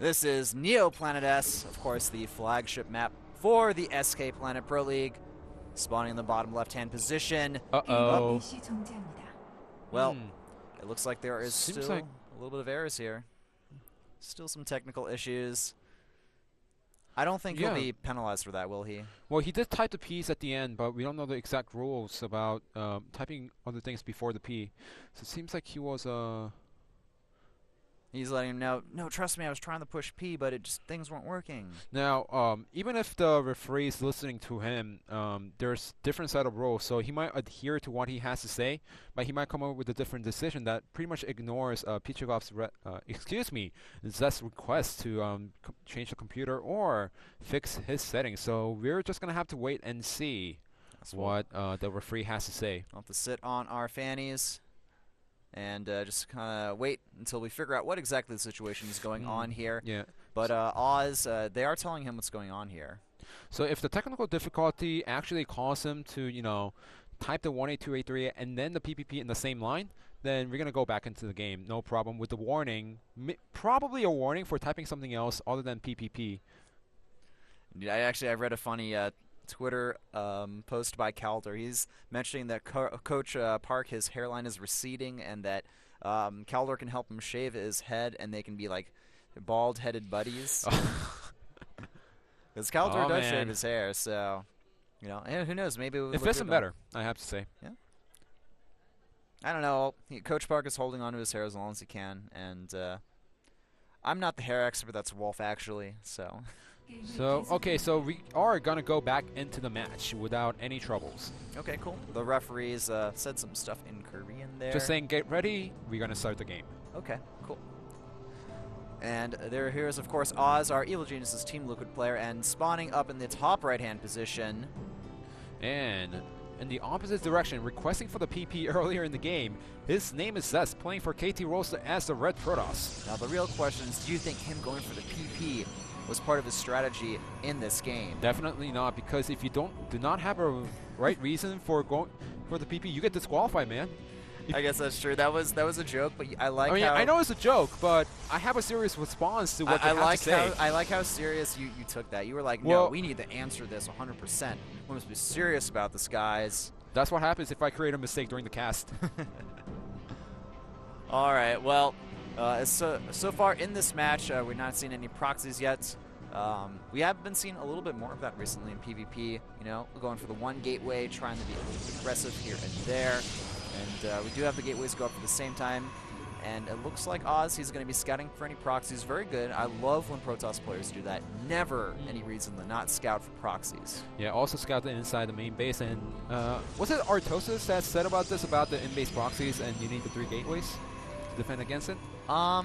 this is Neo Planet S, of course, the flagship map for the SK Planet Pro League. Spawning in the bottom left-hand position. Uh-oh. Well, it looks like there is Seems still like a little bit of errors here. Still some technical issues. I don't think he'll be penalized for that, will he? Well, he did type the P's at the end, but we don't know the exact rules about typing other things before the P. So it seems like he was He's letting him know, no, trust me, I was trying to push P, but things weren't working. Now, even if the referee is listening to him, there's different set of rules, so he might adhere to what he has to say, but he might come up with a different decision that pretty much ignores Pichugov's Zest's request to change the computer or fix his settings. So we're just gonna have to wait and see what the referee has to say. We'll have to sit on our fannies and just kind of wait until we figure out what exactly the situation is going on here. Yeah. But Oz, they are telling him what's going on here. So if the technical difficulty actually caused him to, type the 18283 and then the PPP in the same line, then we're going to go back into the game. No problem with the warning. Probably a warning for typing something else other than PPP. I read a funny Twitter post by Calder. He's mentioning that Coach Park, his hairline is receding, and that Calder can help him shave his head, and they can be like bald-headed buddies. Because Calder does shave his hair, so who knows? Maybe it fits him better, I have to say. Yeah. I don't know. Coach Park is holding on to his hair as long as he can, and I'm not the hair expert. That's Wolf, actually. So. Okay, so we are going to go back into the match without any troubles. Okay, cool. The referees said some stuff in Korean there. Just saying, get ready, we're going to start the game. Okay, cool. And here's, of course, Oz, our Evil Geniuses Team Liquid player, and spawning up in the top right-hand position. And in the opposite direction, requesting for the PP earlier in the game, his name is Zest, playing for KT Roaster as the Red Protoss. Now, the real question is, do you think him going for the PP was part of his strategy in this game? Definitely not, because if you do not have a right reason for going for the PP, you get disqualified, man. I guess that's true. That was a joke, but I like. I know it's a joke, but I have a serious response to what you have to say. I like how serious you took that. You were like, no, we need to answer this 100%. We must be serious about this, guys. That's what happens if I create a mistake during the cast. All right. Well. So far in this match, we're not seeing any proxies yet. We have been seeing a little bit more of that recently in PvP. We're going for the one gateway, trying to be a little bit aggressive here and there. And we do have the gateways go up at the same time. And it looks like Oz, he's going to be scouting for any proxies. Very good. I love when Protoss players do that. Never any reason to not scout for proxies. Yeah, also scout inside the main base. And was it Artosis that said about this, about the in-base proxies, and you need the 3 gateways to defend against it? I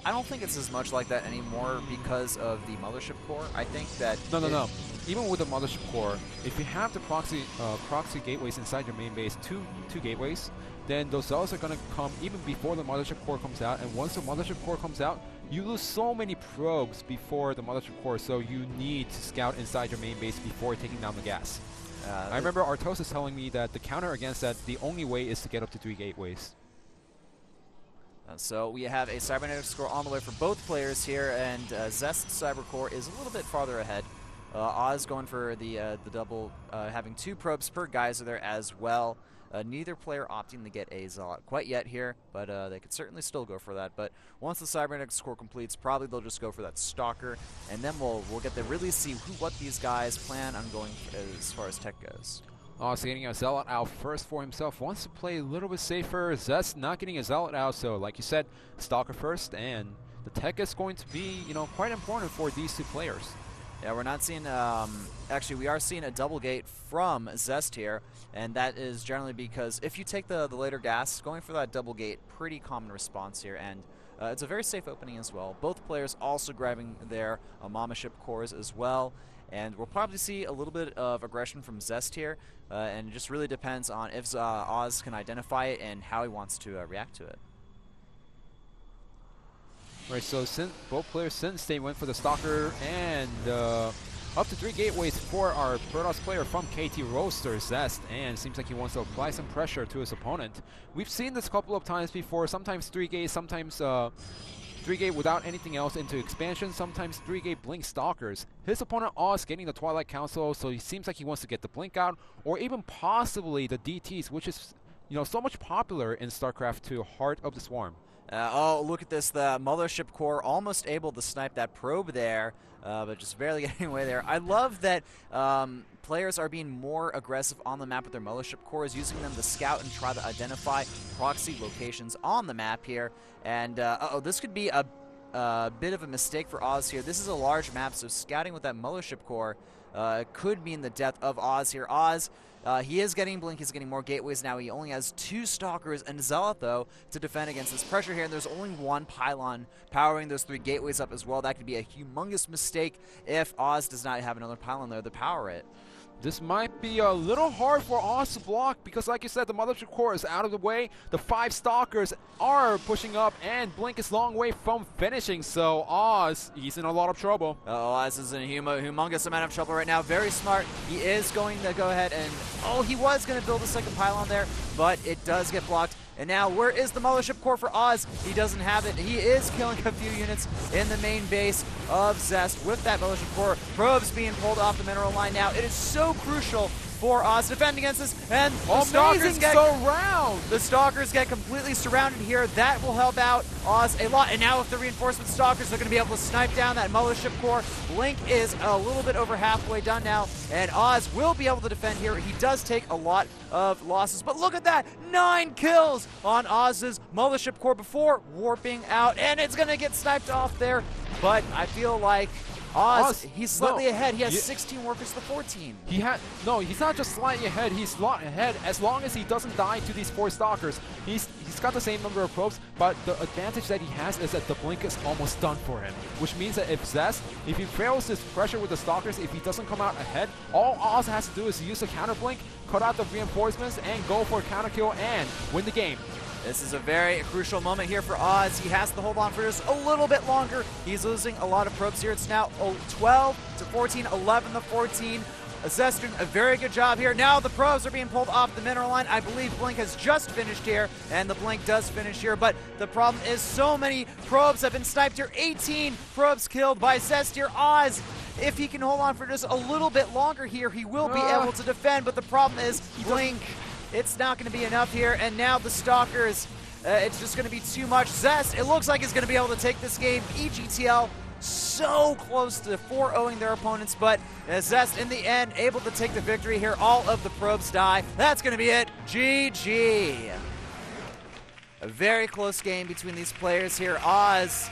don't think it's as much like that anymore because of the Mothership Core. I think that... No. Even with the Mothership Core, if you have the proxy gateways inside your main base, two gateways, then those zealots are going to come even before the Mothership Core comes out. And once the Mothership Core comes out, you lose so many probes before the Mothership Core, so you need to scout inside your main base before taking down the gas. I remember Artosis telling me that the counter against that, the only way is to get up to 3 gateways. So we have a cybernetic score on the way for both players here, and Zest Cybercore is a little bit farther ahead. Oz going for the double, having 2 probes per geyser there as well. Neither player opting to get a Zealot quite yet here, but they could certainly still go for that. But once the cybernetic score completes, probably they'll just go for that Stalker, and then we'll get to really see what these guys plan on going as far as tech goes. Oz getting a Zealot out first for himself. Wants to play a little bit safer. Zest not getting a Zealot out, so like you said, Stalker first, and the tech is going to be, quite important for these 2 players. Yeah, we're not seeing, actually we are seeing a double gate from Zest here, and that is generally because if you take the later gas, going for that double gate, pretty common response here, and it's a very safe opening as well. Both players also grabbing their Mothership cores as well. And we'll probably see a little bit of aggression from Zest here, and it just really depends on if Oz can identify it and how he wants to react to it. Right, so both players, they went for the Stalker, and up to 3 gateways for our Protoss player from KT Roaster, Zest, and seems like he wants to apply some pressure to his opponent. We've seen this a couple of times before, sometimes 3 gates, sometimes 3-gate without anything else into expansion, sometimes 3-gate Blink Stalkers. His opponent Oz getting the Twilight Council, so he seems like he wants to get the Blink out, or even possibly the DTs, which is, you know, so much popular in StarCraft2, Heart of the Swarm. Oh, look at this. The Mothership Core almost able to snipe that probe there, but just barely getting away there. I love that players are being more aggressive on the map with their Mothership Cores, using them to scout and try to identify proxy locations on the map here. And, uh-oh, this could be a bit of a mistake for Oz here. This is a large map, so scouting with that Mothership Core could mean the death of Oz here. Oz, he is getting Blink, he's getting more gateways now. He only has 2 Stalkers and Zealot, though, to defend against this pressure here, and there's only 1 pylon powering those 3 gateways up as well. That could be a humongous mistake if Oz does not have another pylon there to power it. This might be a little hard for Oz to block because, like you said, the Mothership Core is out of the way. The 5 Stalkers are pushing up, and Blink is long way from finishing, so Oz, he's in a lot of trouble. Oz is in a humongous amount of trouble right now. Very smart. He is going to go ahead and... Oh, he was going to build a second pylon there, but it does get blocked. And now, where is the Mothership Core for Oz? He doesn't have it. He is killing a few units in the main base of Zest with that Mothership Core. Probes being pulled off the mineral line now. It is so crucial for Oz to defend against this, and the Stalkers get completely surrounded here. That will help out Oz a lot. And now with the reinforcement Stalkers, they're going to be able to snipe down that Mothership Core. Blink is a little bit over halfway done now, and Oz will be able to defend here. He does take a lot of losses, but look at that, 9 kills on Oz's Mothership Core before warping out, and it's going to get sniped off there, but I feel like Oz, he's slightly ahead. He has 16 workers to 14. No, he's not just slightly ahead. He's a lot ahead as long as he doesn't die to these 4 Stalkers. He's got the same number of probes, but the advantage that he has is that the Blink is almost done for him, which means that if Zest, if he fails his pressure with the Stalkers, if he doesn't come out ahead, all Oz has to do is use the counter Blink, cut out the reinforcements, and go for a counter kill and win the game. This is a very crucial moment here for Oz. He has to hold on for just a little bit longer. He's losing a lot of probes here. It's now 12 to 14, 11 to 14. Zest doing a very good job here. Now the probes are being pulled off the mineral line. I believe Blink has just finished here, and the Blink does finish here, but the problem is so many probes have been sniped here. 18 probes killed by Zest here. Oz, if he can hold on for just a little bit longer here, he will be able to defend, but the problem is Blink, it's not going to be enough here, and now the Stalkers, it's just going to be too much. Zest, it looks like he's going to be able to take this game. EGTL so close to 4-0ing their opponents, but Zest in the end able to take the victory here. All of the probes die. That's going to be it. GG. A very close game between these players here. Oz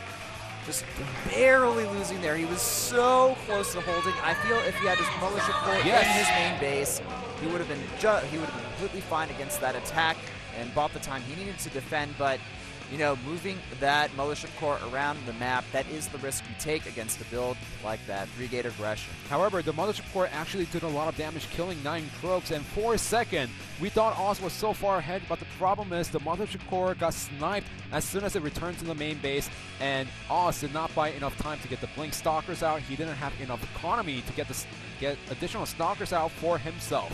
just barely losing there. He was so close to holding. I feel if he had his Mothership Core in his main base, he would have been completely fine against that attack and bought the time he needed to defend, but you know, moving that Mothership Core around the map, that is the risk you take against a build like that 3-gate aggression. However, the Mothership Core actually did a lot of damage, killing 9 probes, and for a second, we thought Oz was so far ahead, but the problem is the Mothership Core got sniped as soon as it returned to the main base, and Oz did not buy enough time to get the Blink Stalkers out. He didn't have enough economy to get additional Stalkers out for himself.